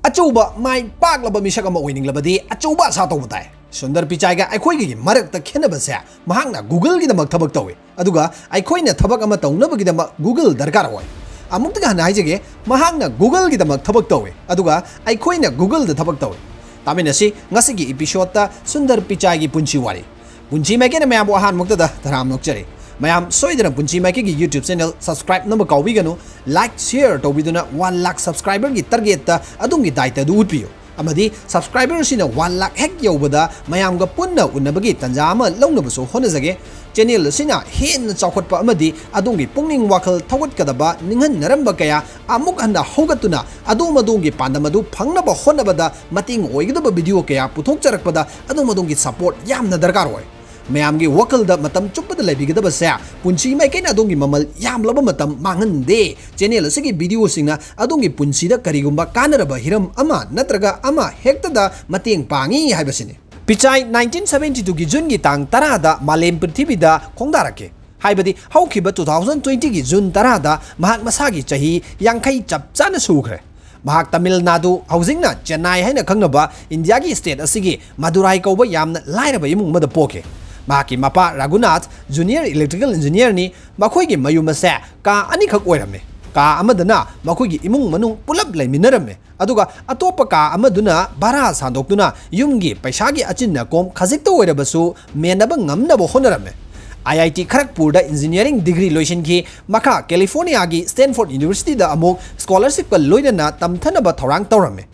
Achuba, my paklaba mishakama winning labadi, Achuba Satobutai. Sundar Pichaiga, I quake Marak the Kenabasa, Mahanga, Google Gidamak Tabaktawi. Aduga, I coin a Tabakamatong Nabagidama, Google Dargaraway. Amutgan Hijage, Mahanga, Google Gidamak Tabaktawi. Aduga, I coin a Google the Tabaktawi. Taminasi, Nasigi Ipishota, Sundar Pichaigi Punchi Wari. Punchi Maikei Mayabuhan Mukta, Taram Nokcheri. Mayam soidana Punchi Maikei YouTube channel subscribe number kawiganu like share to biduna 1 lakh subscriber gi target ta adungi daita du utpiyo amadi subscriber sina 1 lakh hek yobada mayam ga punna unabagi tanja ama longnabaso honazage channel sina hen chawkhatpa amadi adungi pukning wakhal thougatkadaba ninghan naramba kaya amuk handa hogatuna adumadungi pandamadu phangnaba honabada mating oigdaba video kaya puthokcharakpada adumadungi support yamna darkar hoy Mayamgi wakal da matam chupa da lebi gada basa punchi maikei na adongi mamal yam laba matam mangande channel asigi video singna adongi punchi da karigumba kanaraba hiram ama natraga ama hekta da mateng pangi haibasini Pichai 1972 gi June gi tang 10 da malem prithvi da khongdarake haibadi haukiba 2020 gi June 10 da mahak masagi chahi yangkai chapchana sukre Mahak Tamil Nadu housingna Chennai haina khangnaba India gi state asigi Madurai kauba yamna lairaba imung mada poke Mahaki mapa Raghunath junior electrical engineer ni makhoi mayumasa ka anikhak oirame ka amadana makhoi imung manung pulap laiminarame aduga atopa ka amaduna bara sandoktuna yumgi paisagi achinna kom khajikta oirabasu menaba ngamnaba honarame IIT Kharagpur da engineering degree loisin ki makha California gi Stanford University da amuk scholarship ka loinana tamthanaba thorang tawrame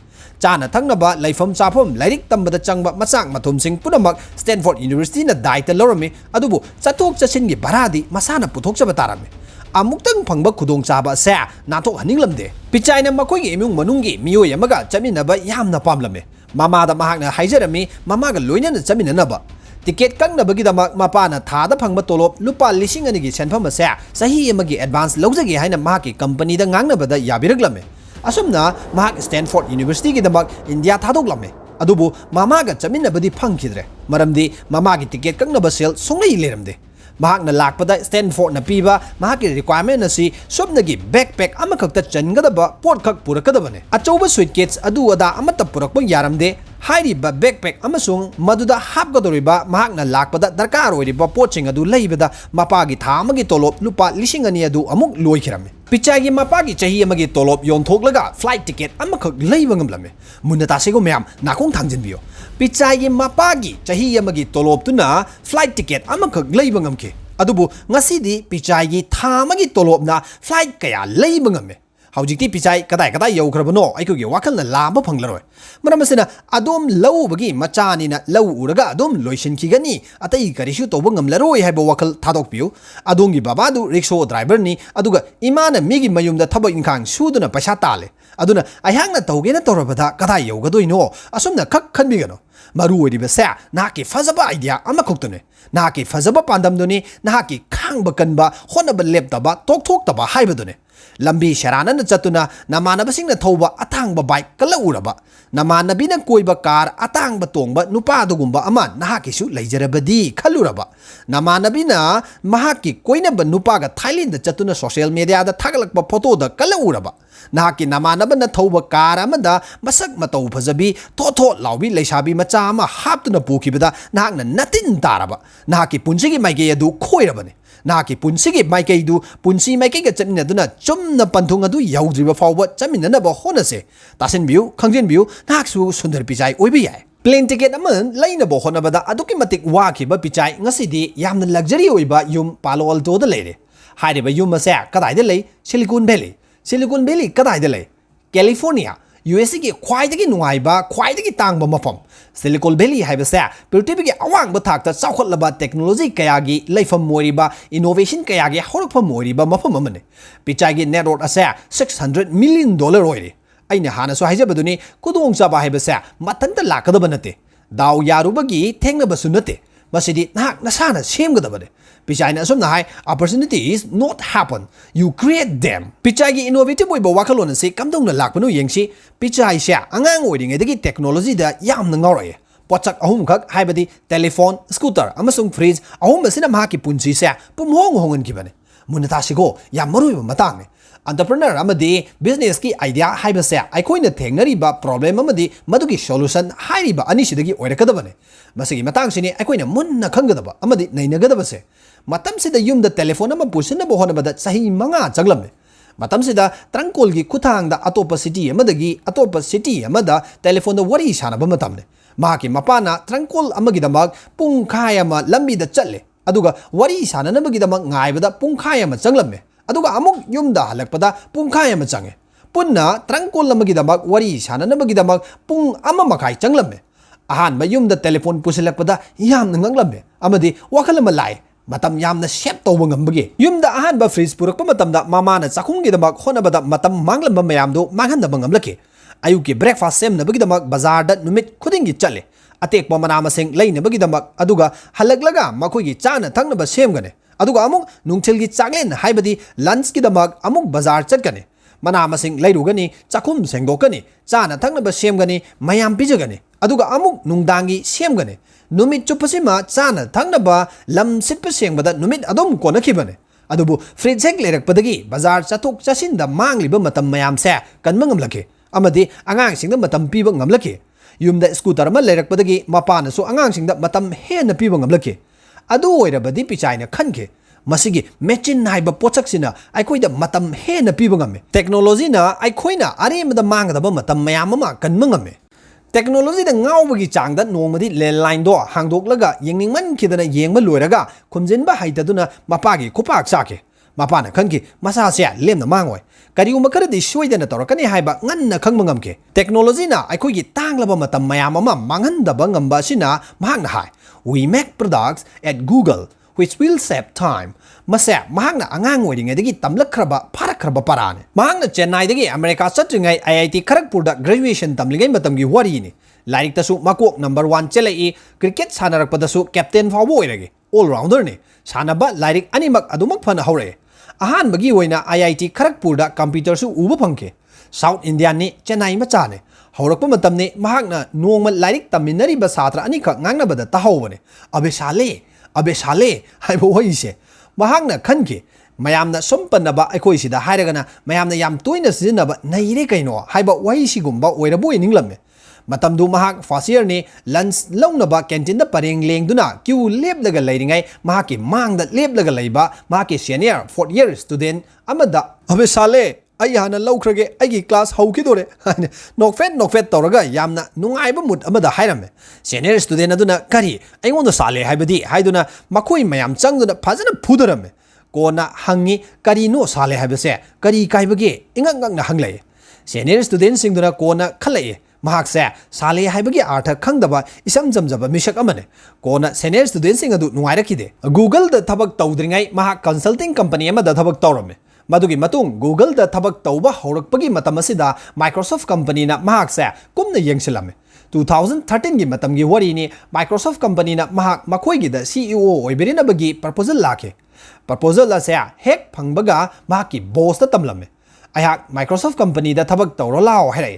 Chana Tangnaba, Laifam Chapum, Lyric Tambada Changba, Masak, Matumsing, Pumnamak, Stanford University, na Daita Lorame, Adubu, Satok Chachingi Baradi, Masana Putok Chabatarame. Amuktan Pangba Kudong Chaba, Sa, Nato Haninglamde. Pichai na Makoy Imung Manungi, Mio Yamaga, Chaminaba, Yamna Pamlame. Mama da Mahagna Haijerami, Mamaga Loinan Chaminaba. Ticket Kang na Bagidamak Mapana, Tada Pangba Tolop, Lupa Lishing and Senpama Sa, Sahi Yamagi Advanced Logzagi Haina Maki, Company the Gangnabada Yabiraglame. Asumna mahak Stanford University gi damak India thadoklame adubu mamaga chaminabadi phangkhidre maramdi mamagi ticket kangnaba sel songai leramde mahak na lakpada Stanford na piba mahaki requirement asi sobnagi backpack amakhakta changadaba porkhak purakadabane achauba suitcase adu ada amata purakpa yaramde hairiba backpack amasung maduda hapgadoriba mahak na lakpada darkar oiriba poching adu leibada mapagi thamagi tolop lupa lising ani adu amuk loikhirame Pichai gi mapagi chahi amagi tolop yonthoklaga flight ticket amakhak leiba ngamlame munata sego myam nakong thangjinbiyo Pichai gi mapagi chahi amagi tolop tuna flight ticket amakhak leiba ngamke adubu ngasidi Pichai gi thamagi tolop na flight kaya leiba ngame Haujikti Pichai kadai yaukrabano aikugi wakalna lamba phanglaroi maramasina adom lau bagi machani na lau uraga adom loisin kigani atai karishu toba ngamlaroi haiba wakal thadokpiu adongi babadu rickshaw driver ni aduga imana migi mayumda thabak inkhang suduna paisa tale aduna ayangna tawgena torabada kadai yaugadoino asumna khak khanbigano maru oiriba sa nahaki fazaba idea amakhoktune nahaki fazaba pandamduni nahaki khangba kanba honaba leptaba tokthoktaba haibadune Lambi Sharana Chatuna, Namanabasing the Toba, Atangba bike, Kalauraba, Namanabina Koiba car, Atangba Tongba, Nupadugumba, Aman, Nahakishu, Lajarabadi, Kaluraba, Namanabina, Mahaki, Koinaba Nupaga, Thailand, the Chatuna social media, the Tagalakba Poto, the Kalauraba, Nahaki Namanabana Toba car, Amanda, Masak Mato Pazabi, Toto, Lawi, Leshabi Machama, Haptuna Pukibada, Nagna, nothing Taraba, Nahaki Punsi Maikei do Koirabani. Naki Punsi Maikei do Punsi Maikei Chaminaduna, Chumna Pantunga do Yaudriba forward, Chaminaba Honase, Tasin view, Kangjin view, Naksu Sunder Pichai oiba. Plane ticket aman, Lainabo Honabada, Adokimatic Waki, but Pichai, Nasidi, Yam the luxury oiba, Yum Palo Alto the lady. Hideba Yumasa, Kadai delay, Silicon Valley, Kadai delay, California. USA ki khwaidagi nuaiba khwaidagi tangba mafam Silicon Valley haibasa prithibi ki awang bathakta chawkhatlaba technology kayagi leifam moiriba innovation kayagi horokpham moiriba mafam amane Pichai gi net worth asa $600 million oire aina hana so haijabaduni kudong chaba haibasa matanta lakadaba nate daw yarubagi thengnaba sunate masidi nak nasana semgadabane Pichai na asumna hai opportunities not happen you create them Pichai gi innovative oiba wakhallon se kamdong na lakpanu yengsi Pichai sha angang oiding edagi technology da yamna ngoroye pochak ahum khak haibadi telephone scooter amasung fridge ahum masina mahaki punsi sa pumhong hongan kibane मुनतासिको या मरुइबा मतांगने entrepreneur amadi business ki idea haibase aikoina thengnariba problem amadi madugi solution hairiba anisidagi oirakadabane masigi matangsini aikoina munna khangadaba amadi nainagadabase matamsida yumda telephone ama pusina bohonabada sahi manga changlamme matamsida trankol gi kuthangda atopa city amadagi atopa city amada telephone da wari sanaba matamne mahaki mapana trankol amagi damak pungkhai ama lambi da challe aduga wari sananabagi damak ngaibada pungkhai ama changlamme aduga amuk yumda halakpada pungkhai ama change punna trankol amagi damak wari sananabagi damak pung ama makai changlamme ahan ba yumda telephone pusilakpada yamna nganglamme amadi wakhalama lai matam yamna shep tawba ngambagi yumda ahan ba fridge purakpa matamda mamana chakhungi damak honabada matam manglamba mayamdu manghandaba ngamlaki ayuki breakfast semnabagi damak bazar da numit khudingi challe atekpa manama sing leinabagi damak aduga halaglaga makoigi chana thangnaba semgane aduga amuk nungchilgi chaklen haibadi lunch ki damak amuk bazar chatkane manama sing leirugani chakhum sengdokani chana thangnaba semgani mayam pijagani aduga amuk nungdangi semgane numit chupasima chana thangnaba lam sitpa sengbada numit adom konakhibane adubu fridge hek lerakpadagi bazar chathok chasinda mangliba matam mayam se kanma ngamlaki amadi angang singda matam piba ngamlaki yumda scooter ma lerakpadagi mapana su angang singda matam hena piba ngamlaki adu oirabadi pichaina khanke masigi machine haiba pochaksina aikoida matam hena piba ngame technology na aikoina aremada mangdaba matam mayam ma kanma ngame technology da ngawbagi changda nongmadi landline do hangdoklaga yengningman khidana yengma loiraga khumjinba haitaduna mapagi kupak sake mapana khanki masa se lemna mangoi kariuma karadi soidana torakani haiba nganna khangma ngamke technology na aikoigi tanglaba matam mayam ma manghandaba ngamba sina mahangna hai we make products at Google which will save time masa mahangna angang oiringadagi tamlakraba pharakraba parane mahangna Chennai dagi America satringai IIT Kharagpur da graduation tamlingai matamgi wari ni lairik tasu makok number 1 chelai cricket sanarakpadasu captain fawo oirage all rounder ni sanaba lairik animak adumak phana hore ahan bagi oina IIT Kharagpur da computer su uba phangke South India ni Chennai macha ne haurakpa matam ni mahakna nongma lairik taminnariba satra anikha ngangnabada tahawbane abe sale haibo hoise mahakna khanke mayamna sompanaba aikoi sida hairagana mayamna yam toina sizinaba naire kaino haiba wai sigumba oirabu ininglamme matamdu mahak first year ni lunch launaba canteen da pareng lengduna queue lepdaga leiringai mahaki mangda lepdaga leiba mahaki senior 4th year student amada abe sale ai hana laukrage aigi class haukidore nokfet tawraga yamna nungaiba mut amada hairame senior student aduna kari aingonda sale haibadi haiduna makoi mayam changduna phajana phudaramme kona hangi kari no sale haibase kari kaibage ingangangna hanglai senior student singduna kona khalai mahakse sale haibagi artha khangdaba isam jamjaba misak amane kona senior student sing adu nungairakide Google da thabak tawdringai mahak consulting company amada thabak tawrame madugi matung Google da thabak tawba haurakpagi matam asida Microsoft company na mahakse kumna yengsilame 2013 gi matam gi wari ni Microsoft company na mahak makoi gi da CEO oibirina bagi proposal lake proposal la se hek phangbaga mahaki boss da tamlame ayak Microsoft company da thabak tawro lao hairai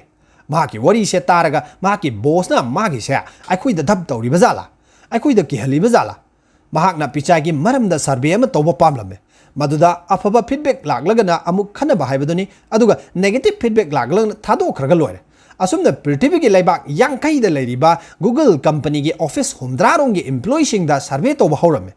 mahaki wari se taraga mahaki boss na magi se aikoi da dhab tawri bazala aikoi da kihali bazala mahak na pichai gi maram da survey ama tawba pamlame maduda afaba feedback laglagana amuk khanaba haibaduni aduga negative feedback laglagna thadokraga loire asumna prithvi gi laibak yangkai da leiriba Google company gi office humdrarong gi employee sing da survey tawba horame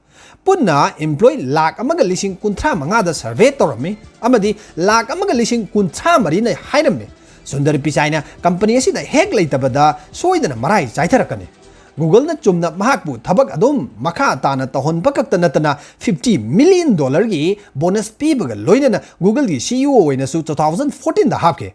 punna employee lakh amaga lising kunthra manga da survey tawrami amadi lakh amaga lising kunthra mari na hairame Sundar Pichai na company asida hek leitabada soidana marai chaitharakani Google na chumna mahakbu thabak adum makha tana tahon pakakta natana $50 million gi bonus pibaga loinana Google gi CEO oina su 2014 da hapke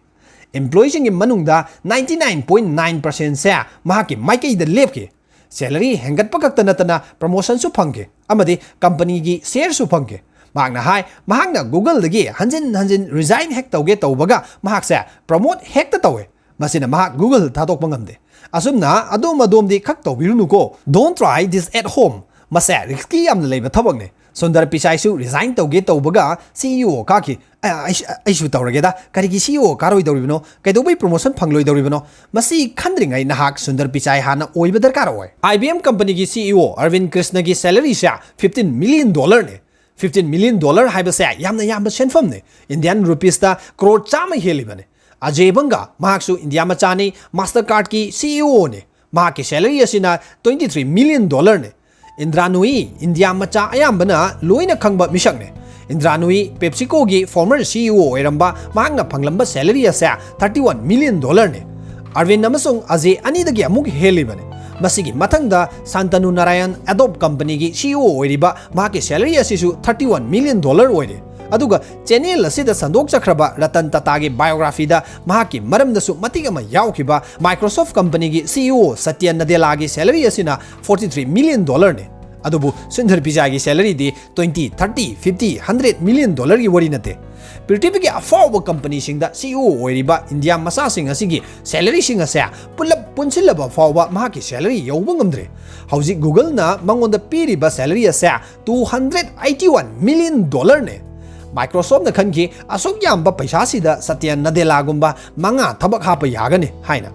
employees gi manungda 99.9% se mahaki maikei da lepke salary hengat pakakta natana promotion su phangke amadi company gi share su phangke mahakna hai mahakna Google dagi hanjin resign hek tawge tawbaga mahak se promote hek ta tawe masina mahak Google thadok bangamde asumna adom di khak tawbirunu ko don't try this at home masa risky am leiba thabakne Sundar Pichai su resign tawge tawbaga CEO ka ki ai su tawrage da karigi CEO karoi dawribno kaidobai promotion phangloi dawribno masi khandringai nahak Sundar Pichai hana oiba darkar oi IBM company gi CEO Arvind Krishna gi salary sha $15 million ne $15 million हाइबसे यामना yam सेनफमने Indian rupees दा करोड़ चाम हेलिबने अजय बंगा महाक्सु India मचानी master card की CEO ने महाकी salary असिना $23 million ने इंद्रानुई India मचा अयाम्बना लोइना खंगबा मिशकने इंद्रानुई PepsiCo की farmer CEO ओइरंबा महांगना फंगलंबा salary असे $31 million ने अरविंद अमसुंग अजय अनिदगी अमुक हेलिबने मसिगी मथंगदा शांतनु नारायण एडोब कंपनी की CEO ओइरिबा महाकी salary असिसु $31 million ओइरे अदुगा channel असिदा संदोक चख्रबा Ratan Tata की बायोग्राफी दा महाकी मरमदसु मतिग अमा याउखिबा माइक्रोसॉफ्ट कंपनी की CEO सत्य नदेला की सैलरी असिना $43 million ने अदुबु सुंदर पिचाई की सैलरी दी 20, 30, 50, $100 million की वरी नते पृथ्वी की अफाव कंपनी सिंगदा CEO ओइरिबा इंडिया मसा सिंग असिगी सैलरी सिंग असे पुलप पुनसिलबा फावबा महाकी सैलरी यौबा ngamdre हौजी गूगल ना मंगोंदा पीरिबा सैलरी असे $281 million ने माइक्रोसॉफ्ट न खनकी असुक याम्बा पैसा सिदा सत्य नदेलागुम्बा मंगा थबक हाप यागने हाइना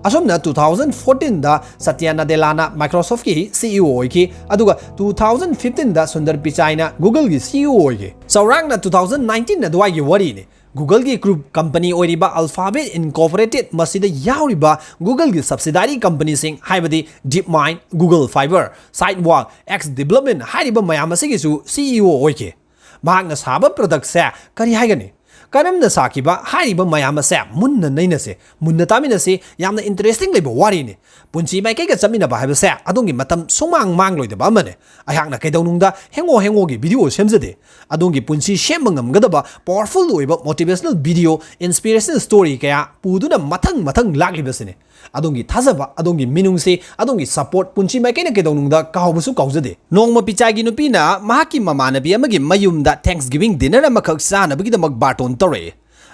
असोमना 2014 दा सत्य नदेलाना माइक्रोसॉफ्ट की CEO ओइकी अदुगा 2015 दा सुंदर पिचाइना गूगल की CEO ओइकी सौरांगना 2019 ना दुआई वरी ने गूगल की ग्रुप कंपनी ओइरिबा अल्फाबेट इनकॉर्पोरेटेड मसिदा याउरिबा गूगल की सब्सिडारी कंपनी सिंग हाइबदी DeepMind Google Fiber Sidewalk X development हाइरिबा मयाम असिगिसु CEO ओइकी महांगना साबा प्रोडक्ट से करी हाइगनी करमना साकिबा हाइरिबा मयाम से मुन्ना नैनसे मुन्ना तामिनसे यामना इंटरेस्टिंग लेबा वारीने पुंसी माइकै का चमिनबा हाइबसे अदोंगी मतम सोमांग मांगलोइदबा अमने अहांगना कैदौनुंगदा हेंगो की वीडियो सेमजदे अदोंगी पुंसी सेमबा ngamgdaba पावरफुल ओइबा मोटिवेशनल वीडियो इंस्पिरेशनल स्टोरी कया पुदुना मथंग लाग्लिबसने अदोंगी थाजबा अदोंगी मिनुंगसे अदोंगी सपोर्ट पुंसी माइकैना कैदौनुंगदा काहबसु काउजदे नोंगमा पिचाइगी नुपीना महाकी ममानबी अमगी मयुमदा थैंक्सगिविंग डिनर अमखक सानबगीदमक बार्टोन तौरे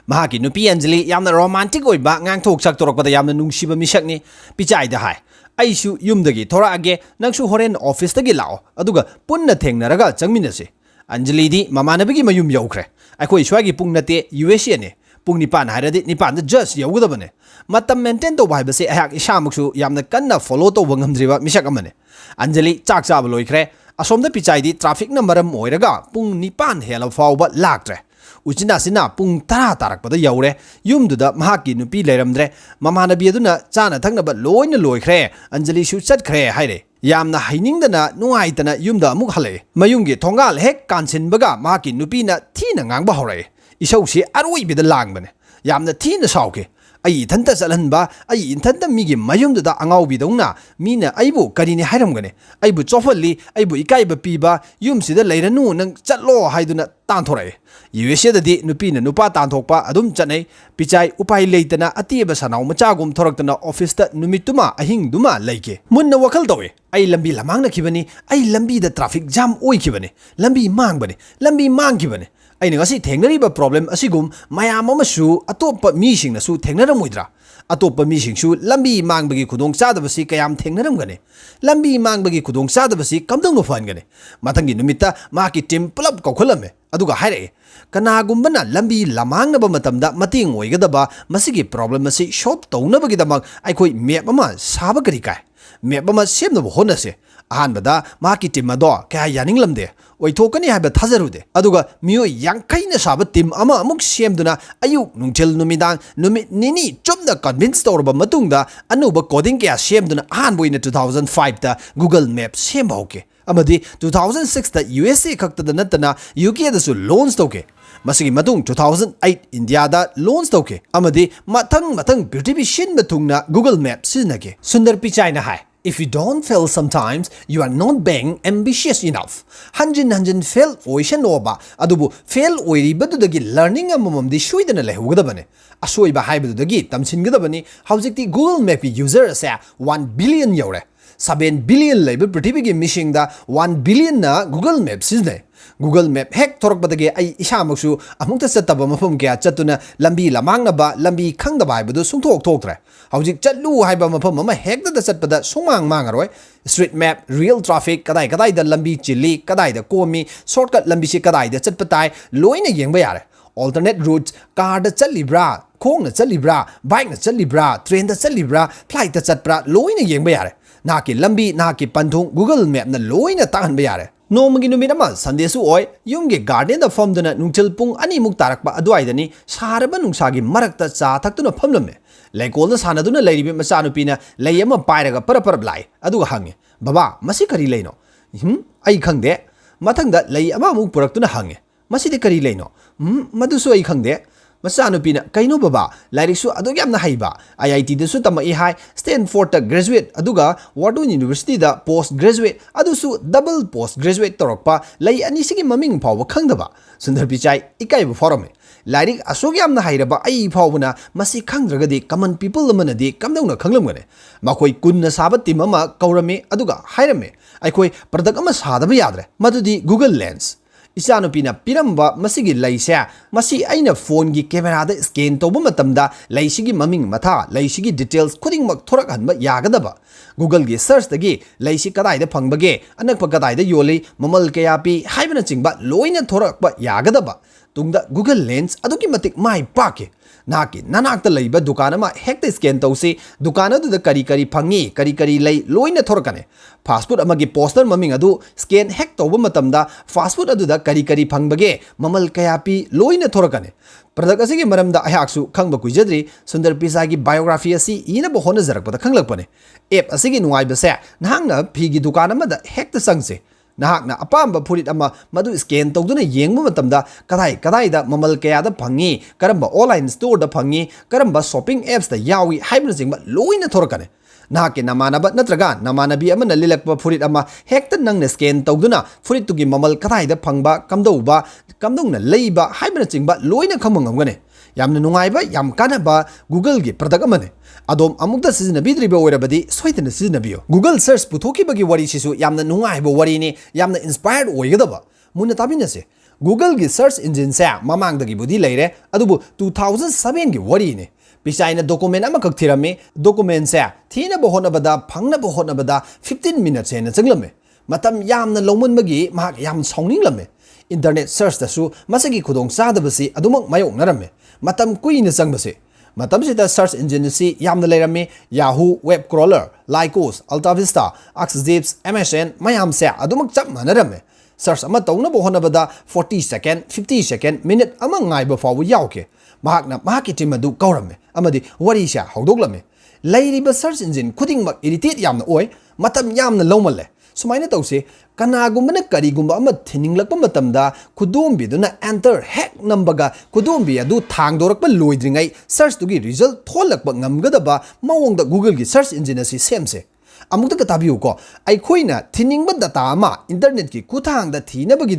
महाकी नुपी अंजलि यामना रोमांटिक ओइबा ngang-thok saktorokpada yamna nungsiba misakni पिचाइदा हाय आइसु युमदगी थोरागे नंगसु होरेन ऑफिस तगी लाओ अदुगा पुन्ना थेंगनरगा चंगमिनसे अंजलि दी ममानबगी मयुम यौख्रे अखोइ स्वागी पुंग नते USA ने पुंग निपान हाइरदि निपान द जस्ट यौगदबने मतम मेंटेन तो भाइबसे अहाक इशामक्सु यामना कन्ना फॉलो तो वंगमद्रिबा मिसक अमने अंजलि चाक चाब लोइख्रे असोमदा पिचाइदी ट्रैफिक न मरम ओइरगा पुंग निपान हेला फावबा लाक्ट्रे उचिनासिना पुंग 10 तारकपदा यौरे युमदुदा महाकी नुपी लेरमद्रे ममानबी अदुना चाना थंगनबा लोइना लोइख्रे अंजलि सु चटख्रे हाइरे यामना हाइनिंगदना नुआइतना युमदा अमुक हले मयुंगी थोंगाल हेक कानसिनबगा महाकी नुपीना थीना ngang हौरे इसौसी अरोइबिदा लांगबने यामना थीना साउके आई इथंता चलहनबा आई इथंता मीगी मयुमदुदा अंगाउबिदौना मीना आइबु करिने हाइरमगने आइबु चोफल्ली आइबु इकाइबा पीबा युमसिदा लेरनु नंग चलो हाइदुना तांथोरे USA ददी नुपीना नुपा तांथोकपा अदुम चनै पिचाइ उपाय लेइतना अतिबा सनाउ मचागुम थोरक्तना ऑफिस ता नुमितुमा अहिंगदुमा लेके मुन्ना वखल तवे आई लंबी लमांगना खिबनी आई लंबी द ट्रैफिक जाम ओइखिबने लंबी मांगखिबने अने ngasi थेंगनरिबा प्रॉब्लम असिगुम मयाम अमसु अतोप मीसिंगनसु थेंगनरमोइद्रा अतोप मीसिंगसु लंबी मांगबगी खुदोंग चादबसी कयाम थेंगनरमगने लंबी मांगबगी खुदोंग चादबसी कमदंग फहनगने मथंगी नुमित्ता माकी टीम पुलप कौखलमे अदुगा हाइरे कनागुम्बना लंबी लमांगनबा मतमदा मतिंग ओइगदबा मसिगी प्रॉब्लम असी सॉल्व तौनबगीदमक आइखोइ मैप अमा साबा करी काय मैप अमा सेमनबो होनसे अहानबदा माकी टीम अदो क्या यानिंगलमदे ओइथोकनी हाइबा थाजरुदे अदुगा मियो यांखैना साबा टीम अमा अमुक सेमदुना अयुक नुंगथिल नुमिदांग नुमित निनी चुमना कन्विंस तौरबा मतुंगदा अनुबा कोडिंग क्या सेमदुना अहानबोइना 2005 ता गूगल मैप सेमबाउके अमदी 2006 ता USA खक्तदा नतना UK दसु लॉन्च तौके मसिगी मतुंग 2008 इंडिया दा लॉन्च तौके अमदी मथंग पृथ्वी सिनबा थुंगना गूगल मैप सिजनगे सुंदर पिचाइना हाय If you don't fail sometimes, you are not being ambitious enough. Hanjin fail oishan oba. Adubu fail oiribadudagi learning amamamdi shuidana lehugadabane. Asoiba haibadudagi tamsingudabani. Howzikti Google Map user asa 1 billion yore. 7 billion labor pritibigi missing da 1 billion na Google Map sizne. Google Map hek thorakbadagi ai isamaksu amukta chattaba mafam kya chatuna lambi lamangnaba lambi khangdaba haibadu sungthok thoktre. Howjik chatlu haiba mafam ama hekda da chatpada sumang mangaroi. Street map, real traffic, kadai da lambi chili, kadai da komi, shortcut lambi si kadai da chatpatai, loina yengba yare. Alternate routes, car da chatlibra, khong na chatlibra, bike na chatlibra, train da chatlibra, flight da chatpra, loina yengba yare. Naki lambi, naki panthung, Google Map na loina tahanba yare. Nomagi numinama Sandesu oi, Yumgi garden the Fomdana Nuntil Pung Ani Muktarakba Adwaidani, Saraba Nungsagi Marakta Sa Taktuna Pumlame. Like all the Sanaduna lady Masanupina, Layama Piraga Parablai, Adu Hangi, Baba, Masikari Leno. I kang de, Matanga lay amamuk Puraktuna Hangi, Masidikari Leno. Madusu I kang de. Masanupina kaino baba lairisu adugam na haiba IIT da su tama ihai Stanford ta graduate aduga Wharton University da post graduate adusu double post graduate torokpa lai ani sigi maming phawa khangdaba Sundar Pichai ikai bu forum lairik asogam na hairaba ai phawuna masi khangdragadi common people lamanadi kamdawna khanglamgane makoi kunna sabat team ama kaurame aduga hairame aikoi product ama sadaba yadre madudi Google Lens Isanupina piramba masigi laisa masi aina phone gi camera da scan toba matamda laisigi maming matha laisigi details khuding mak thorak hanba yagadaba Google gi search dagi laisi kadai da phangbage anakpa kadai da yoli mamal kaya pi haibana chingba loina thorakba yagadaba tungda Google Lens aduki matik mai pake Naki nanakta laiba dukanama hekta scan tausi dukana du da kari kari lay loina thorakane fast food amagi poster maming adu scan hek toba matamda fast food adu da kari phangbage mamal kayapi loina thorakane product asigi maramda ayaksu khangba kuijadri Sundar Pichaigi biography asi ina bo hona jarakpada khanglakpane app asigi nuai base nahangna phigi dukanama da hekta sangse Nahakna apamba purit ama madu scan togduna yengba matamda kadai da mamal kaya da phangi karamba online store da phangi karamba shopping apps da yawi haibna jingba loina thorakane Nahake namanaba natraga namanabi amana lilakpa purit ama hekta nangna scan togduna purit tugi mamal kadai da phangba kamdongna leiba haibna jingba loina khamangamgane yamna nungaiba yam kanaba Google gi product amane Adom amukta sizinabidriba oirabadi soitana sizinabiyo Google search puthokibagi wari sisu yamna nungaiba wari ni yamna inspired oigadaba muna tabinase Google gi search engine sa mamangdagi budi leire adubu 2007 gi wari ni Pichaina document ama kak thirame document sa thina bohonabada phangna bohonabada 15 minutes hena changlame matam yamna longmunbagi mahak yam saunginglame internet search dasu masagi khudong sadabasi adumak mayok narame matam kuina changbase Matamsida search engine si yamna leirame Yahoo web crawler Lycos Alta Vista Axzips MSN mayam se adumak chap manarame search ama tawna bo honabada 40 second 50 second minute ama ngaiba fawu yauke mahakna mahaki team adu kaurame amadi wari sha hawdoglame leiriba search engine khuding mak irritate yamna oi matam yamna lawmalle sumaina tawse kanagumana karigumba ama thininglakpa matamda khudombiduna enter hack nambaga khudombi adu thangdorakpa loidringai search tugi result tholakpa ngamgadaba mawongda Google gi search engine asi semse amukta katabiu ko aikhoina thiningba data ama internet ki kuthangda thinabagi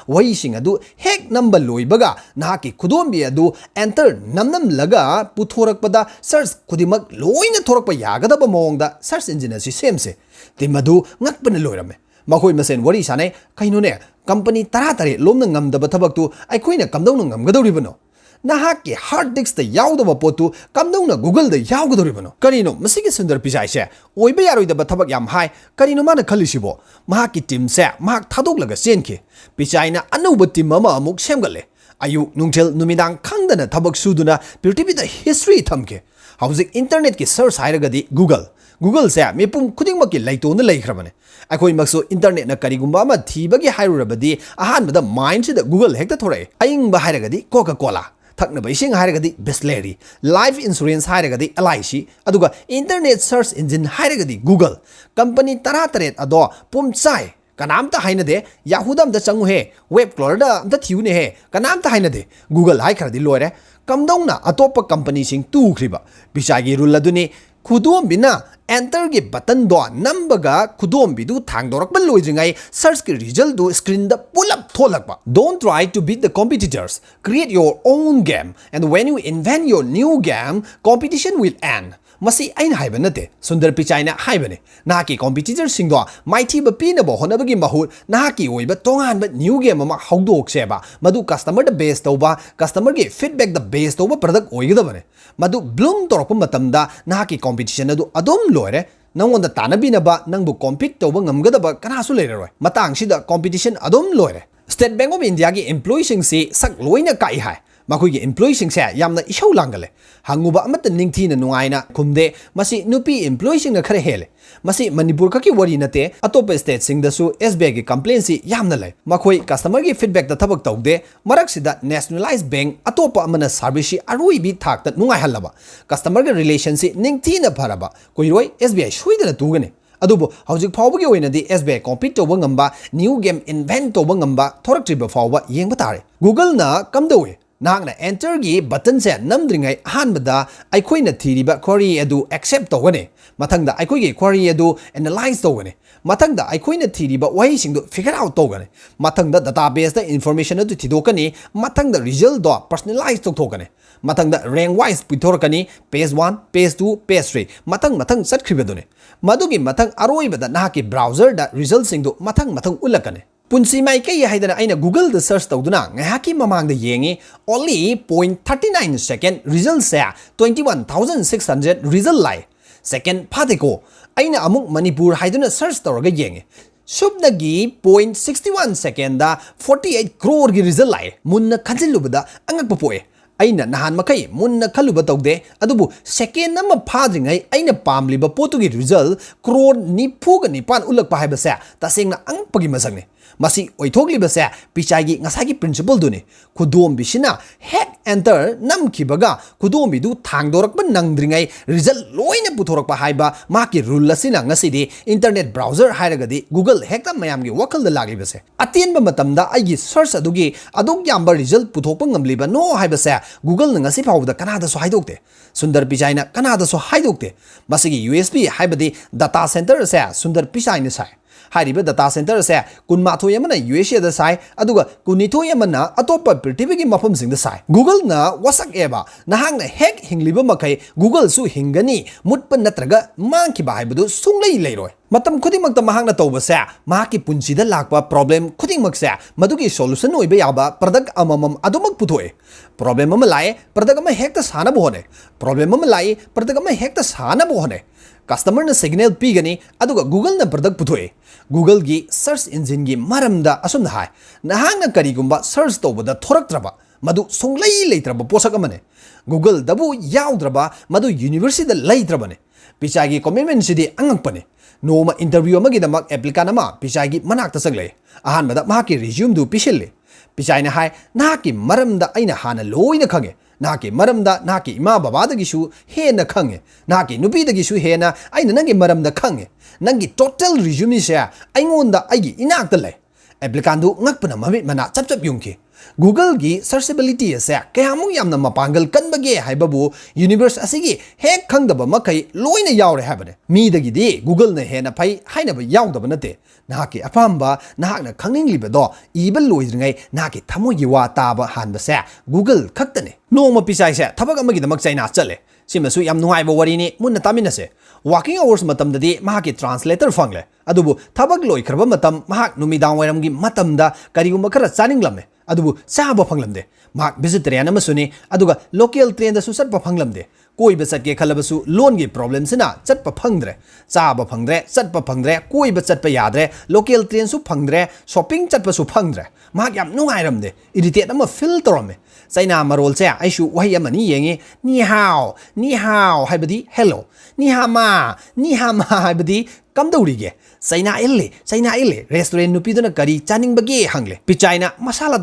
waising adu hack number loibaga nahaki khudombi adu enter namnam laga puthorakpada search khudimak loina thorakpa yagadaba mawongda search engine asi semse timadu ngakpana loirame Makoi masen wari sane kainone company taratare lomna ngamdaba thabaktu aikhoina kamdawna ngamgadoribano nahaki hard disk da yaudaba potu kamdawna Google da yaugadoribano karino masigi Sundar Pichai se oiba yaroidaba thabak yam hai karino mana khalisibo mahaki team se mahak thadoglaga senke Pichaina anuba team ama amuk semgalle ayu nungchel numidang khangdana thabak suduna prithibi da history thamke hauzik internet ki search hairagadi Google se mepum khudingmaki laitona leikhramane akhoi makso internet na karigumba ma thibagi hairurabadi ahanbada mind se da Google hekta thorai aingba hairagadi Coca-Cola thakna baising hairagadi Bisleri life insurance hairagadi LIC aduga internet search engine hairagadi Google company taratare ado pumchai kanamta hainade Yahoo da changu he web crawler da amta thiune he kanamta hainade Google haikradi loire kamdongna atopa company sing tu khriba Pichaigi rule aduni Kudombina enter ge button do nambaga kudombi du thangdorakba loijingai search ki result du screen da pull up tholakba don't try to beat the competitors create your own game and when you invent your new game competition will end Masi ain haibanate Sundar Pichai na haibane naki competitor singdo mighty ba pina bo honabagi mahut naki oiba tongan ba new game ama hawdok seba madu customer the base toba customer ge feedback the base toba product oigidabane madu bloom torokpa matamda naki competition adu adom loire nangonda tanabinaba nangbu compete toba ngamgadaba kanasu leiraroi matang sida competition adom loire State Bank of India ki employee sing si sak loina kai hai ꯃꯈꯣꯏꯒꯤ ꯏꯝꯄ꯭ꯂꯣꯌꯤꯁꯤꯡꯁꯦ ꯌꯥꯝꯅ ꯏꯁꯧ ꯂꯥꯡꯒꯜꯂꯦ ꯍꯪꯉꯨꯕ ꯑꯃꯠꯇ ꯅꯤꯡꯊꯤꯅ ꯅꯨꯡꯉꯥꯏꯅ ꯈꯨꯝꯗꯦ ꯃꯁꯤ ꯅꯨꯄꯤ ꯏꯝꯄ꯭ꯂꯣꯌꯤꯁꯤꯡꯅ ꯈꯔ ꯍꯦꯜꯂꯦ ꯃꯁꯤ ꯃꯅꯤꯄꯨꯔ ꯈꯛꯀꯤ ꯋꯥꯔꯤ ꯅꯠꯇꯦ ꯑꯇꯣꯞꯄ ꯁ꯭ꯇꯦꯠꯁꯤꯡꯗꯁꯨ SBIꯒꯤ ꯀꯝꯄ꯭ꯂꯦꯟꯁꯤ ꯌꯥꯝꯅ ꯂꯩ ꯃꯈꯣꯏ ꯀꯁꯇꯃꯔꯒꯤ ꯐꯤꯗꯕꯦꯛꯇ ꯊꯕꯛ ꯇꯧꯗꯦ ꯃꯔꯛꯁꯤꯗ ꯅꯦꯁꯅꯦꯂꯥꯏꯖ ꯕꯦꯡꯛ ꯑꯇꯣꯞꯄ ꯑꯃꯅ ꯁꯥꯔꯚꯤꯁꯁꯤ ꯑꯔꯣꯏꯕꯤ ꯊꯥꯛꯇ ꯅꯨꯡꯉꯥꯏꯍꯜꯂꯕ ꯀꯁꯇꯃꯔꯒ ꯔꯤꯂꯦꯁꯟꯁꯤ ꯅꯤꯡꯊꯤꯅ ꯐꯔꯕ ꯀꯨꯏꯔꯣꯏ SBI ꯁꯣꯏꯗꯅ ꯇꯨꯒꯅꯤ ꯑꯗꯨꯕꯨ ꯍꯧꯖꯤꯛ ꯐꯥꯎꯕꯒꯤ ꯑꯣꯏꯅꯗꯤ SBI ꯀꯣꯝꯄꯤꯠ ꯇꯧꯕ ꯉꯝꯕ ꯅ꯭ꯌꯨ ꯒꯦꯝ ꯏꯟꯚꯦꯟꯠ ꯇꯧꯕ ꯉꯝꯕ ꯊꯣꯔꯛꯇ꯭ꯔꯤꯕ ꯐꯥꯎꯕ ꯌꯦꯡꯕ ꯇꯥꯔꯦ ꯒꯨꯒꯜꯅ ꯀꯝꯗꯧꯏ ꯅꯍꯥꯛꯅ एंटरगी बटन से नमद्रिंगै अहानबदा अखोइना थीरिबा क्वेरी अदु एक्सेप्ट तौगने मथंगदा अखोइगी क्वेरी अदु एनालाइज तौगने मथंगदा अखोइना थीरिबा वहीसिंगदु फिगर आउट तौगने मथंगदा डाटाबेस दा इन्फॉर्मेशन अदु थिदोकनी मथंगदा रिजल्ट दो पर्सनलाइज तौथोकने मथंगदा रैंक वाइज पिथोरकनी पेज 1 पेज 2 पेज 3 मथंग मथंग चटखरिबदुने मदुगी मथंग अरोइबदा नाहाकी ब्राउजर दा रिजल्ट सिंगदु मथंग मथंग उल्लकने पुंसी माइकई हाइदना आइना गूगल द सर्च तौदुना ngahaki mamang da yengi only 0.39 second result se 21600 result lai second phadeko aina amuk manipur haiduna search tawraga yengi subnagi 0.61 second da 48 crore gi result lai munna khanjilubada angakpa poe aina nahan makai munna khaluba tawde adubu second nama phadringai aina pamliba potugi result crore nifuga nipan ulakpa haibasa tasengna angpagi masangni masi oithogli Pichaigi ngasagi principle duni kudom bisina head enter nam kibaga kudom bidu thangdorak ban nangdringai result loina putorak pa haiba maki rule lasina ngasidi internet browser hairagadi Google hekta mayam gi wakal da lagli base atin ba matamda aigi search adugi adog yamba result puthokpa ngamliba no haibase Google ngasi phawda kanada so haidokte Sundar Pichai na kanada so haidokte masigi USB haibadi data center se Sundar Pichai ni sai हाइरिबा data centre से कुनमाथोय Yamuna USA दा साइ अदुगा कुनिथोय यमना अतोपा पृथ्वी की मफम सिंग दा साइ Google ना वसक एबा नहांगना हेक हिंगलिबा मखै Google सु हिंगनी मुटप नत्रगा मांखिबा हाइबदु सुंगलै लेरोय मतम खुदिमक त महांगना तौबसे माकी पुंसीदा लाकपा प्रॉब्लम खुदिमक से मदुगी सॉल्यूशन ओइबा याबा प्रोडक्ट अममम अदुमक पुथोय प्रॉब्लम अम लाए प्रोडक्ट अम हेक्ता साना बोने प्रॉब्लम अम लाए प्रोडक्ट अम हेक्ता साना बोने कस्टमर ने सिग्नल पीगनी अदुगा Google ना प्रोडक्ट पुथोय Google की सर्च इंजिन की मरमदा असुम हाय नहांगना करिगुंबा सर्च तौबदा थोरक्त्रबा मदु सुंगलै लेत्रबा पोसक अमने Google दबु याउद्रबा मदु यूनिवर्सिटी दा लेत्रबने Pichaigi कमिटमेंट सिदी अंगंगपने नोमा इंटरव्यू अमगिदमक एप्लिकान अमा Pichaigi मनाक्ता सगले अहानबदा माकी रिज्यूम दु पिसिल्ले Pichai na hai nahaki maramda aina hana loina khange nahaki maramda nahaki ima babadagishu henna khange nahaki nupidagishu henna aina nangi maramda khange nangi total resume se aingonda aigi inakta lay applicant du ngakpana mamit mana chap chap yungki Google gi searchability se kayamu yamna mapangal kanbage haibabu universe asigi hek khangdaba makai loina yawre habane mi dagi di Google na hena phai haina ba yawdaba nate nahaki apamba nahakna khangningliba do ibal loidringai nahaki thamogi wa taba hanba se Google khaktane noma Pichai se thabak amagi damak China chale simasu yam nuaiba wari ni munna taminase working hours matamdadi mahaki translator fangle adubu thabak loikraba matam mahak numidang wairamgi matamda karigumba khara chaninglame adubu chaba phanglamde mahak vegetarian amasuni aduga local train da su satpa phanglamde koiba chatke khalabasu loan gi problem sina chatpa phangdre chaba phangdre chatpa phangdre koiba chatpa yadre local train su phangdre shopping chatpa su phangdre mahak yam nungairamde irritate ama feel torame China marol se aishu wahi amani yengi ni hao haibadi hello ni hama haibadi kamdurige China ille restaurant nupiduna kari chaning bage hangle Pichai na masala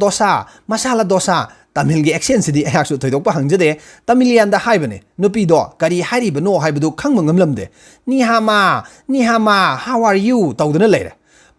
dosa Tamil gi accent sidi ayaksu thoidokpa hangjade Tamilian da haibane nupido kari hairibano haibadu khangma ngamlamde ni hama how are you tawduna leire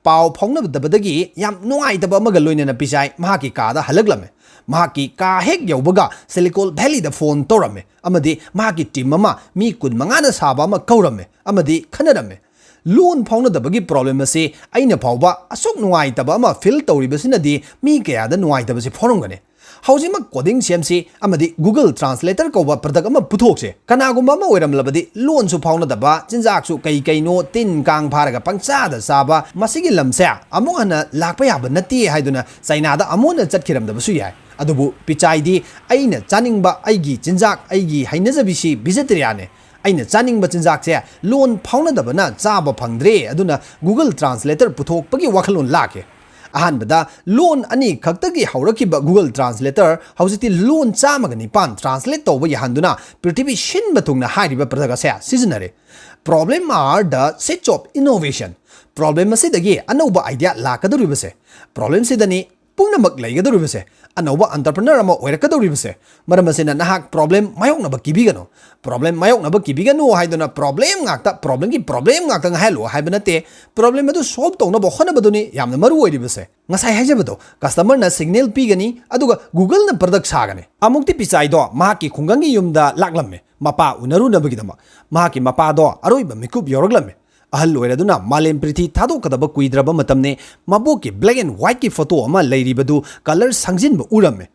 pau phongnabadabadagi yam nuaitaba amaga loinana Pichai mahaki ka da halaglame mahaki ka hek yaubaga Silicon Valley da phone torame amadi mahaki team ama mi kun mangana saba ama kaurame amadi khanarame loan phongnadabagi problem ase aina phawba asok nuaitaba ama fill tawribasinadi mi kaya da nuaitaba se phorongane Haujima coding CMC amadi Google Translator koba product ama puthokse kanagumba ama oiramlabadi loan su phaunadaba jinjak su kai no tin kang pharaga pangcha da saba masigi lamse amuk hana lakpa yaba nati haiduna China da amona chatkiramdaba su yai adubu Pichai di aina chaningba aigi jinjak aigi hainajabisi vegetarian aina chaningba jinjak se loan phaunadaba na chaba phangdre aduna Google Translator puthokpagi wakhallon lake ꯑꯍꯥꯟꯕꯗ ꯂꯣꯟ ꯑꯅꯤ ꯈꯛꯇꯒꯤ ꯍꯧꯔꯛꯈꯤꯕ Google translator ꯍꯧꯖꯤꯛꯇꯤ ꯂꯣꯟ 109 translate ꯇꯧꯕ ꯌꯥꯍꯟꯗꯨꯅ ꯄ꯭ꯔꯤꯊꯤꯕꯤ ꯁꯤꯟꯕ ꯊꯨꯡꯅ ꯍꯥꯏꯔꯤꯕ ꯄ꯭ꯔꯗꯛ ꯑꯁꯦ ꯁꯤꯖꯤꯟꯅꯔꯦ ꯄ꯭ꯔꯣꯕ꯭ꯂꯦꯝ ꯑꯥꯔ ꯗ ꯁꯤꯠꯁ ꯑꯣꯐ ꯏꯅꯣꯚꯦꯁꯟ ꯄ꯭ꯔꯣꯕ꯭ꯂꯦꯝ ꯑꯁꯤꯗꯒꯤ ꯑꯅꯧꯕ ꯑꯥꯏꯗꯤꯌꯥ ꯂꯥꯛꯀꯗꯧꯔꯤꯕꯁꯦ ꯄ꯭ꯔꯣꯕ꯭ꯂꯦꯝꯁꯤꯗꯅꯤ ꯄꯨꯝꯅꯃꯛ ꯂꯩꯒꯗꯧꯔꯤꯕꯁꯦ ꯑꯅꯧꯕ ꯑꯟꯇꯔꯄ꯭ꯔꯅꯔ ꯑꯃ ꯑꯣꯏꯔꯛꯀꯗꯧꯔꯤꯕꯁꯦ ꯃꯔꯝ ꯑꯁꯤꯅ ꯅꯍꯥꯛ ꯄ꯭ꯔꯣꯕ꯭ꯂꯦꯝ ꯃꯥꯌꯣꯛꯅꯕ ꯀꯤꯕꯤꯒꯅꯨ ꯄ꯭ꯔꯣꯕ꯭ꯂꯦꯝ ꯃꯥꯌꯣꯛꯅꯕ ꯀꯤꯕꯤꯒꯅꯨ ꯍꯥꯏꯗꯨꯅ ꯄ꯭ꯔꯣꯕ꯭ꯂꯦꯝ ꯉꯥꯛꯇ ꯄ꯭ꯔꯣꯕ꯭ꯂꯦꯝꯒꯤ ꯄ꯭ꯔꯣꯕ꯭ꯂꯦꯝ ꯉꯥꯛꯇ ꯉꯥꯏꯍꯜꯂꯨ ꯍꯥꯏꯕ ꯅꯠꯇꯦ ꯄ꯭ꯔꯣꯕ꯭ꯂꯦꯝ ꯑꯗꯨ ꯁꯣꯜቭ ꯇꯧꯅꯕ ꯍꯣꯠꯅꯕꯗꯨꯅꯤ ꯌꯥꯝꯅ ꯃꯔꯨ ꯑꯣꯏꯔꯤꯕꯁꯦ ꯉꯁꯥꯏ ꯍꯥꯏꯖꯕꯗꯣ ꯀꯁꯇꯃꯔꯅ ꯁꯤꯒꯅꯦꯜ ꯄꯤꯒꯅꯤ ꯑꯗꯨꯒ ꯒꯨꯒꯜꯅ ꯄ꯭ꯔꯗꯛ ꯁꯥꯒꯅꯤ ꯑꯃꯨꯛꯇꯤ ꯄꯤꯆꯥꯏꯗꯣ ꯃꯍꯥꯛꯀꯤ ꯈꯨꯡꯒꯪꯒꯤ ꯌꯨꯝꯗ ꯂꯥꯛꯂꯝꯃꯦ ꯃꯄꯥ ꯎꯅꯔꯨꯅꯕꯒꯤꯗꯃꯛ ꯃꯍꯥꯛꯀꯤ ꯃꯄꯥꯗꯣ ꯑꯔꯣꯏꯕ ꯃꯤꯀꯨꯞ ꯌꯧꯔꯛꯂꯝꯃꯦ ꯑꯍꯜ ꯑꯣꯏꯔꯗꯨꯅ ꯃꯥꯂꯦꯝ ꯄ꯭ꯔꯤꯊꯤ ꯊꯥꯗꯣꯛꯀꯗꯕ ꯀꯨꯏꯗ꯭ꯔꯕ ꯃꯇꯝꯅꯤ ꯃꯕꯣꯛꯀꯤ ꯕ꯭ꯂꯦꯛ ꯑꯦꯟ ꯋꯥꯏꯠꯀꯤ ꯐꯣꯇꯣ ꯑꯃ ꯂꯩꯔꯤꯕꯗꯨ ꯀꯂꯔ ꯁꯪꯖꯤꯟꯕ ꯎꯔꯝꯃꯦ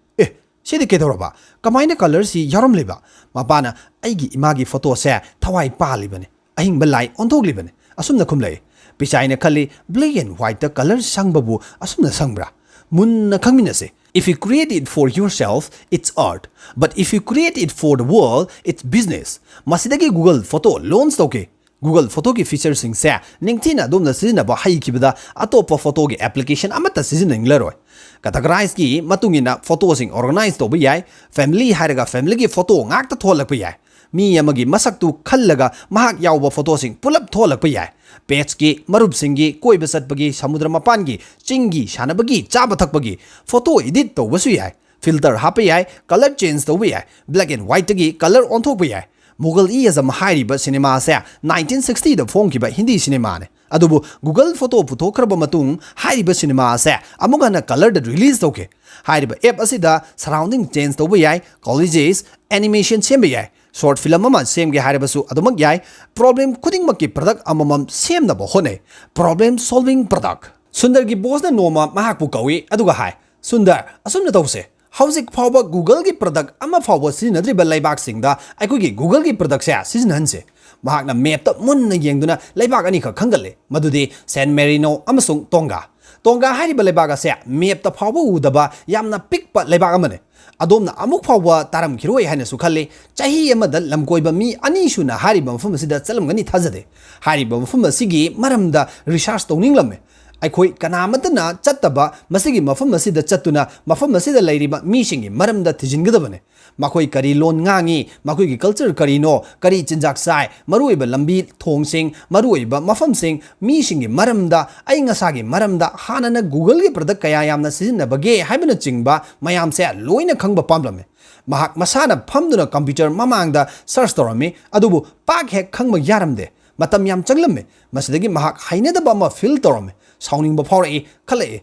ꯁꯤꯗꯤ ꯀꯩꯗꯧꯔꯕ ꯀꯃꯥꯏꯅ ꯀꯂꯔꯁꯤ ꯌꯥꯎꯔꯝꯂꯤꯕ ꯃꯄꯥꯅ ꯑꯩꯒꯤ ꯏꯃꯥꯒꯤ ꯐꯣꯇꯣꯁꯦ ꯊꯋꯥꯏ ꯄꯥꯜꯂꯤꯕꯅꯤ ꯑꯍꯤꯡꯕ ꯂꯥꯏ ꯑꯣꯟꯊꯣꯛꯂꯤꯕꯅꯤ ꯑꯁꯨꯝꯅ ꯈꯨꯝꯂꯛꯏ ꯄꯤꯆꯥꯏꯅ ꯈꯜꯂꯤ ꯕ꯭ꯂꯦꯛ ꯑꯦꯟ ꯋꯥꯏꯠꯇ ꯀꯂꯔ ꯁꯪꯕꯕꯨ ꯑꯁꯨꯝꯅ ꯁꯪꯕ꯭ꯔꯥ ꯃꯨꯟꯅ ꯈꯪꯃꯤꯟꯅꯁꯦ If you create it for yourself, it's art. But if you create it for the world, it's business. Masidagi Google Photo launch tauke. Google Photo ki features sing se ningthina adomna sizinaba haikibada atopa photo ki application amata sizininglaroi. Categorize ki matungina photo sing organize toba yai. Family hairaga family ki photo ngakta tholakpa yai. Mi amagi masaktu khallaga mahak yauba photo sing pulap tholakpa yai. Page ki marup singi koiba satpagi samudra mapangi chingi shanabagi chaba thakpagi photo edit tobasu yai. Filter hapa yai color change toba yai. Black and white gi color on thokpa yai. Mughal Azam hairiba cinema se 1960 da phongkiba Hindi cinema ne adubu Google photo putokhraba matung hairiba cinema se amugana color da release toke hairiba app asida surrounding change toba yai colleges animation semba yai short film ama semge hairibasu adumak yai problem khudingmakki product amamam semnaba hone problem solving product Sundar gi boss na noma mahakpu kawi aduga hai Sundar asumna tawse Howzik fawba Google ki product ama fawba sizinadriba laibak singda aikugi Google ki product se sizinhanse mahakna map ta munna yengduna laibak ani kha khangalle madudi San Marino amasung Tonga hairiba laibak ase map ta fawba udaba yamna pikpa laibak amane adomna amuk fawba taram khiroi haina su khalle chahi amada lamkoiba mi ani suna hariba mafum asida chalamgani thajade hariba mafum asigi maramda research tawninglame ꯑꯩꯈꯣꯏ ꯀꯅꯥꯃꯠꯇꯅ ꯆꯠꯇꯕ ꯃꯁꯤꯒꯤ ꯃꯐꯝ ꯑꯁꯤꯗ ꯆꯠꯇꯨꯅ ꯃꯐꯝ ꯑꯁꯤꯗ ꯂꯩꯔꯤꯕ ꯃꯤꯁꯤꯡꯒꯤ ꯃꯔꯝꯗ ꯊꯤꯖꯤꯟꯒꯗꯕꯅꯤ ꯃꯈꯣꯏ ꯀꯔꯤ ꯂꯣꯟ ꯉꯥꯡꯉꯤ ꯃꯈꯣꯏꯒꯤ ꯀꯜꯆꯔ ꯀꯔꯤꯅꯣ ꯀꯔꯤ ꯆꯤꯟꯖꯥꯛ ꯆꯥꯏ ꯃꯔꯨꯑꯣꯏꯕ ꯂꯝꯕꯤ ꯊꯣꯡꯁꯤꯡ ꯃꯔꯨꯑꯣꯏꯕ ꯃꯐꯝꯁꯤꯡ ꯃꯤꯁꯤꯡꯒꯤ ꯃꯔꯝꯗ ꯑꯏꯪ ꯑꯁꯥꯒꯤ ꯃꯔꯝꯗ ꯍꯥꯟꯅꯅ ꯒꯨꯒꯜꯒꯤ ꯄ꯭ꯔꯗꯛ ꯀꯌꯥ ꯌꯥꯝꯅ ꯁꯤꯖꯤꯟꯅꯕꯒꯦ ꯍꯥꯏꯕꯅꯆꯤꯡꯕ ꯃꯌꯥꯝꯁꯦ ꯂꯣꯏꯅ ꯈꯪꯕ ꯄꯥꯝꯂꯝꯃꯤ ꯃꯍꯥꯛ ꯃꯁꯥꯅ ꯐꯝꯗꯨꯅ ꯀꯝꯄ꯭ꯌꯨꯇꯔ ꯃꯃꯥꯡꯗ ꯁꯔꯆ ꯇꯧꯔꯝꯃꯤ ꯑꯗꯨꯕꯨ ꯄꯥꯛ ꯍꯦꯛ ꯈꯪꯕ ꯌꯥꯔꯝꯗꯦ ꯃꯇꯝ ꯌꯥꯝ ꯆꯪꯂꯝꯃꯤ ꯃꯁꯤꯗꯒꯤ ꯃꯍꯥꯛ ꯍꯩꯅꯗꯕ ꯑꯃ ꯐꯤꯜ ꯇꯧꯔꯝꯃꯤ ꯁꯥꯎꯅꯤꯡꯕ ꯐꯥꯎꯔꯛꯏ ꯈꯜꯂꯛꯏ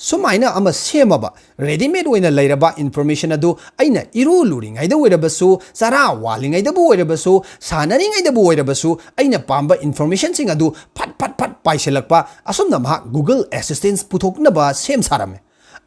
ꯁꯨꯃꯥꯏꯅ ꯑꯃ ꯁꯦꯝꯃꯕ ꯔꯦꯗꯤꯃꯦꯗ ꯑꯣꯏꯅ ꯂꯩꯔꯕ ꯏꯟꯐꯣꯔꯃꯦꯁꯟ ꯑꯗꯨ ꯑꯩꯅ ꯏꯔꯨ ꯂꯨꯔꯤꯉꯩꯗ ꯑꯣꯏꯔꯕꯁꯨ ꯆꯔꯥ ꯋꯥꯜꯂꯤꯉꯩꯗꯕꯨ ꯑꯣꯏꯔꯕꯁꯨ ꯁꯥꯟꯅꯔꯤꯉꯩꯗꯕꯨ ꯑꯣꯏꯔꯕꯁꯨ ꯑꯩꯅ ꯄꯥꯝꯕ ꯏꯟꯐꯣꯔꯃꯦꯁꯟꯁꯤꯡ ꯑꯗꯨ ꯐꯠ ꯄꯥꯏꯁꯤꯜꯂꯛꯄ ꯑꯁꯨꯝꯅ ꯃꯍꯥꯛ ꯒꯨꯒꯜ ꯑꯦꯁꯤꯁꯇꯦꯟꯁ ꯄꯨꯊꯣꯛꯅꯕ ꯁꯦꯝ ꯁꯥꯔꯝꯃꯤ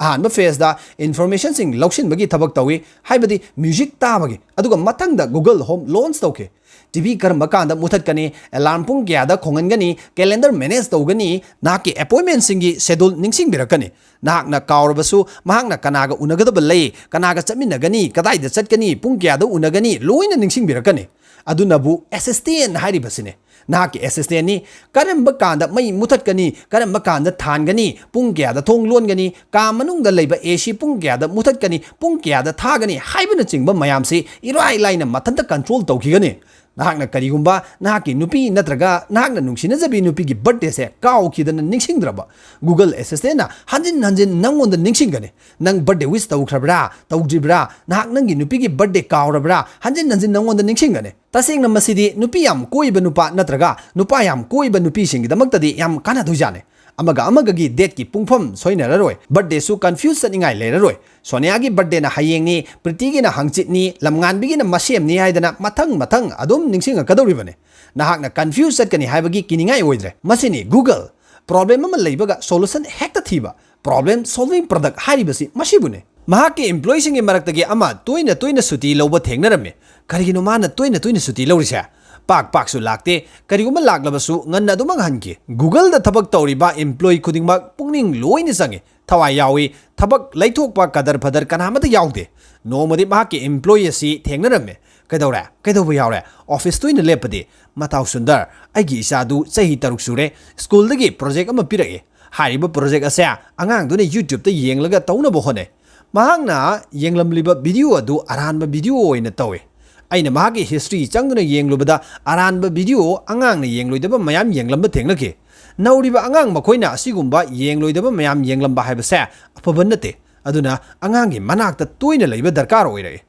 ꯑꯍꯥꯟꯕ ꯐꯦꯖꯗ ꯏꯟꯐꯣꯔꯃꯦꯁꯟꯁꯤꯡ ꯂꯧꯁꯤꯟꯕꯒꯤ ꯊꯕꯛ ꯇꯧꯏ ꯍꯥꯏꯕꯗꯤ ꯃ꯭ꯌꯨꯖꯤꯛ ꯇꯥꯕꯒꯤ ꯑꯗꯨꯒ ꯃꯊꯪꯗ ꯒꯨꯒꯜ ꯍꯣꯝ ꯂꯣꯟꯆ ꯇꯧꯈꯤ TV karamba kanda muthatkani alarm pung kayada khongangani calendar manage tawgani nahakki appointment singi schedule ningsingbirakani nahakna kaurabasu mahakna kanaga unagadaba lei kanaga chatminagani kadaida chatkani pung kayada unagani loina ningsingbirakani adunabu assistant hairibasine nahakki assistant ni karamba kanda mai muthatkani karamba kanda thangani pung kayada thong longani ka manungda leiba AC pung kayada muthatkani pung kayada thagani haibana chingba mayamsi irai laina mathanta control tawkhigani nahakna karigumba nahakki nupi natraga nahakna nungsinajbi nupi gi birthday se kaukidana ningsingdraba Google Assistant na hanjin nangonda ningsingane nang birthday wish tawkhrabra tawjibra nahak nangi nupi gi birthday kaurabra hanjin nangonda ningsingane tasengna masidi nupi yam koiba nupa natraga nupa yam koiba nupi singidamakta yam kana dujane amagagi date ki pungpham soinararoi birthday su confuse saningai leraroi Sonia gi birthday na hayeng ni Priti gi na hangchit ni lamngan bi gi na masem ni haidana mathang adum ningsinga kadoribane nahakna confuse satkani haibagi kiningai oidre masini Google problem ama leibaga solution hekta thiba problem solving product haribasi masibune mahakki employee singi maraktagi ama toina suti loba thengnarame karigino mana toina suti lorisa pak su lakte kariguma laklabasu nganna dumang hanki Google da thabak tawriba employee khudingmak pukning loina sange thawai yawi thabak laithokpa kadar phadar kanamata yawde nomadi mahakki employee si thengnarame kaidawba yawre office toina lepade mataw Sundar aigi isadu chahi taruk sure school dagi project ama pirake Hariba project ase angang dune YouTube ta yenglaga tawnaba hone mahangna yenglamliba video adu aranba video oina tawe aina mahagi history changduna yenglubada aranba video angangna yengloidaba mayam yenglamba thenglake nauriba angang makoina asigumba yengloidaba mayam yenglamba haibase afaba nate aduna angangi manakta toina leiba darkar oire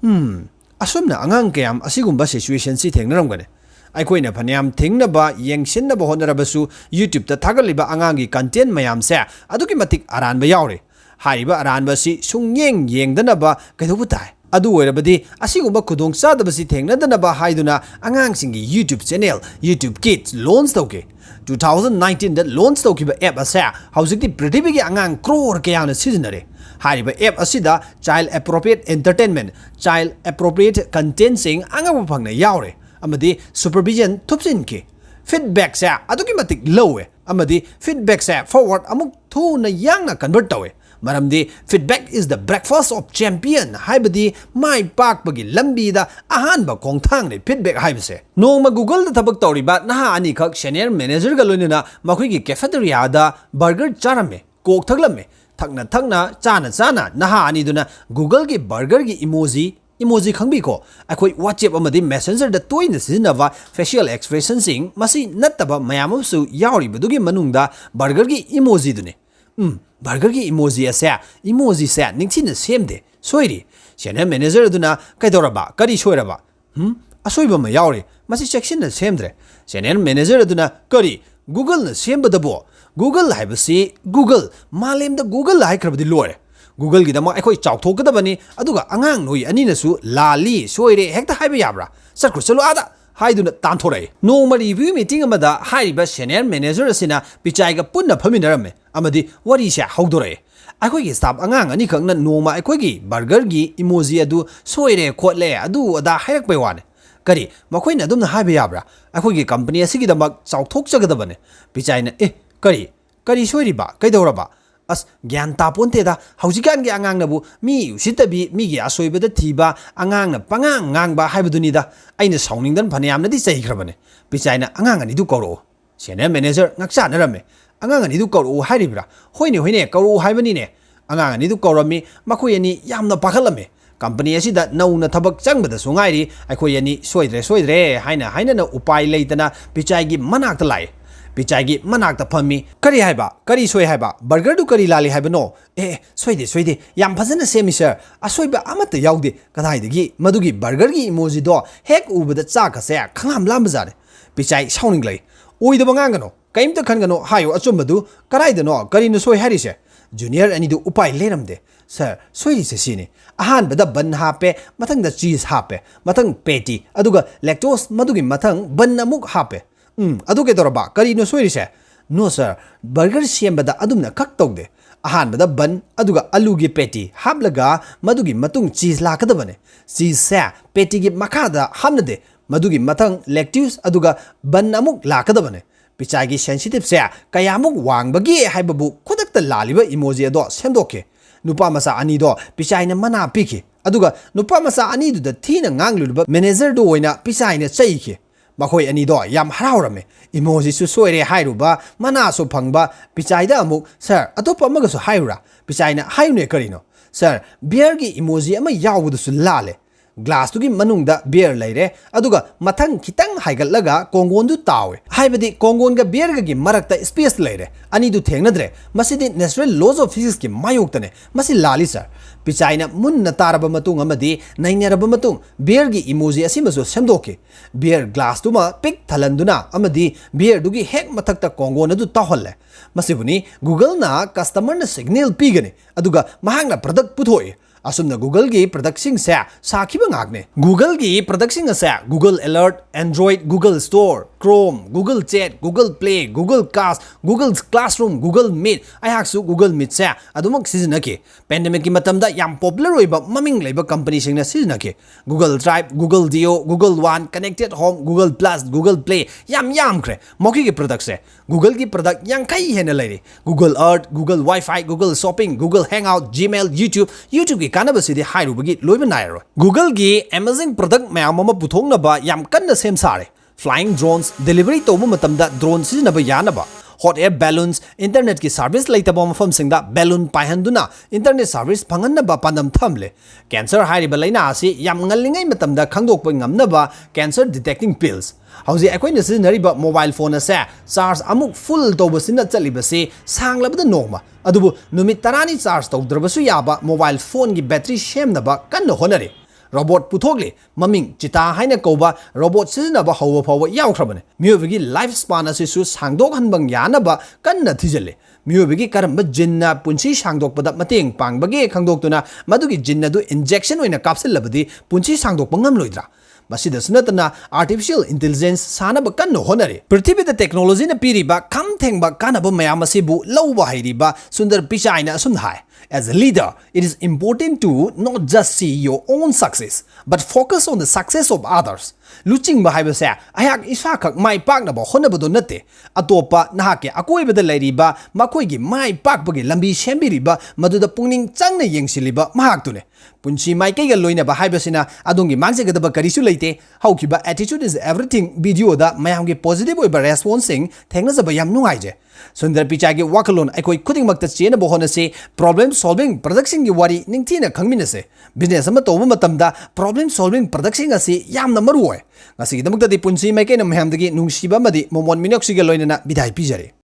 asumna angang kayam asigumba situation si thengnaramgane aikoina phanyam thingnaba yengsinnaba honarabasu YouTube ta thagaliba angangi content mayam se aduki matik aranba yaure hariba aranba si sungyeng yengdanaba kaidobu tai adu oirabadi asigumba khudong chadabasi thengnadanaba haiduna angangsinggi YouTube channel YouTube Kids launch tauke 2019 da launch taukiba app asa haujikti prithibigi angang crore kayana sizinare hariba app asida child appropriate entertainment child appropriate content sing angabu phangna yaure amadi supervision thupsinki feedback sa aduki matik lowe amadi feedback sa forward amuk thuna yangna convert tawe maramdi feedback is the breakfast of champion haibadi mai pak bagi lambi da ahan ba khongthang ne feedback haibase nongma Google da thabak tawriba naha ani khak senior manager ga loinana makhui gi cafeteria da burger charame kok thaglame thakna chana naha ani duna Google gi burger gi emoji khangbi ko akhoi WhatsApp amadi messenger da toina sizinava facial expression sing masi nattaba mayam su yauri badugi manungda burger gi emoji dune burger gi emoji se ningchina semde soiri senior manager duna kaidoraba kari soiraba asoiba ma yauri masi section na semdre senior manager duna kari Google na sembadabo Google haibasi Google malem da Google haikrabadi lore Google gidama akhoi chawthokadabani aduga angang noi ani nasu lali soire hekta haiba yabra sarkru chalo ada haiduna tanthore no ma review meeting amada haiba senior manager asina Pichai ga punna phaminarame amadi wari sha hawdore akhoi gi staff angang ani khangna no ma akhoi gi burger gi emoji adu soire khotle adu ada hairak pai wane kari makhoi na dumna haiba yabra akhoi gi company asigi damak chawthok chagadabane Pichai na kari soiriba kaidoraba as gyan taponte da haujikan gi angang nabu mi usitabi mi gi asoibada thiba angang na pangang ngangba haibaduni da aina saungning dan phanyam na di chai khrabane Pichai na angang ani du koro senior manager ngakcha narame angang ani du koro hairibra hoine koro haibani ne angang ani du korami makhoi ani yamna pakhalame company asida nauna thabak changbada sungairi akhoi ani soidre haina na upai leitana Pichai gi manakta lai Pichai gi manakta phami kari haiba kari soi haiba burger du kari lali haiba no soide yam phajana semi sir asoiba amata yaude kadai dagi madugi burger gi emoji do hek ubada cha ka se khangam lam bazare Pichai sauning lai oida bangangano kaimta khangano hayo achumbadu karai da no kari no soi hari se junior ani du upai leramde sir soi se sini ahan bada ban hape mathang da cheese hape mathang patty aduga lactose madugi mathang ban amuk hape aduke doraba kari no soirise no sir burger sembada adumna khak tawde ahan bada ban aduga alu gi patty hablaga madugi matung cheese lakadabane cheese sa patty gi makada hamnade madugi matang lactose aduga ban amuk lakadabane Pichai gi sensitive sa kayamuk wangbagi haibabu khudakta laliba emoji ado semdoke nupa masa ani do Pichai na mana piki aduga nupa masa ani du da thina ngangluluba manager do oina Pichai na chaiki makhoi ani do yam haraurame emoji su soire hairuba mana so phangba Pichai da amuk sir atopa amaga so hairura Pichai na haine karino sir beer gi emoji ama yawudu su lale glass tu gi manungda beer leire aduga mathang khitang haigatlaga kongon du tawe haibadi kongon ga beer gi marakta space leire ani du thengnadre masidi natural laws of physics ki mayoktane masi lali sir Pichai na munna taraba matung amadi nainaraba matung beer gi emoji asimaso semdoke beer glass tu ma pick thalanduna amadi beer du gi hek mathakta kongon du taholle masibuni Google na customer na signal pigane aduga mahangna product puthoi asumna Google gi product sing sa sakhiba ngagne Google gi product sing sa Google Alert Android Google Store Chrome Google Chat Google Play Google Cast Google Classroom Google Meet ayaksu Google Meet sa adumak sizinake pandemic gi matamda yam popular oiba maming leiba company sing na sizinake Google Drive Google Dio Google One Connected Home Google Plus Google Play yam kre moki gi product se Google gi product yang kai hena leire Google Earth Google Wi-Fi Google Shopping Google Hangout Gmail YouTube gi kanabasidi hairubagi loiba nairo Google gi amazing product mayam ama puthongnaba yam kanna sem sare flying drones delivery tobu matamda drone sizinaba yanaba hot air balloons internet ki service leitaba mafam singda balloon paihanduna internet service phanganaba pandam thamle cancer hairiba laina asi yam ngallingai matamda khangdokpa ngamnaba cancer detecting pills hauji akoina sizinariba mobile phone ase charge amuk full tobasina chalibase sanglabada nongma adubu numit tarani charge tawdrabasu yaba mobile phone gi battery shemnaba kanna honare robot puthokle maming chita haina koba robot sizinaba hawa phawa yawkhrabane miyobigi life span asisu sangdok hanbang yanaba kanna thijale miyobigi karamba jinna punchi sangdokpada mateng pangbage khangdoktuna madugi jinna du injection oina kapsil punchi sangdok pangam loidra Sunatana artificial intelligence sanaba kanno honare prithibida technology na piriba kam thengba kanaba mayamasibu lawba hairiba Sundar Pichai na asum hai as a leader it is important to not just see your own success but focus on the success of others luching ba haibase ayak isa khak mai pak na ba honabado nate atopa nahake akoibada lairiba makoi gi mai pak bagi lambi shembiriba maduda pungning changna yengsiliba mahaktune punchi maikei ga loina ba haibasina adongi mangsegadaba karisu leite haukiba attitude is everything video da mayam gi positive oiba responding thengna jaba yam nungaije Sunder Pichaigi wakhallon aikoi khuding makta chena bo honase problem solving production gi wari ningthina khangminase business ama toba matamda problem solving production asi yamna maruoi ngasi gi damakta di punchi maikei na mayam dagi nungsiba madi momon minoksi ga loinana bidai pijare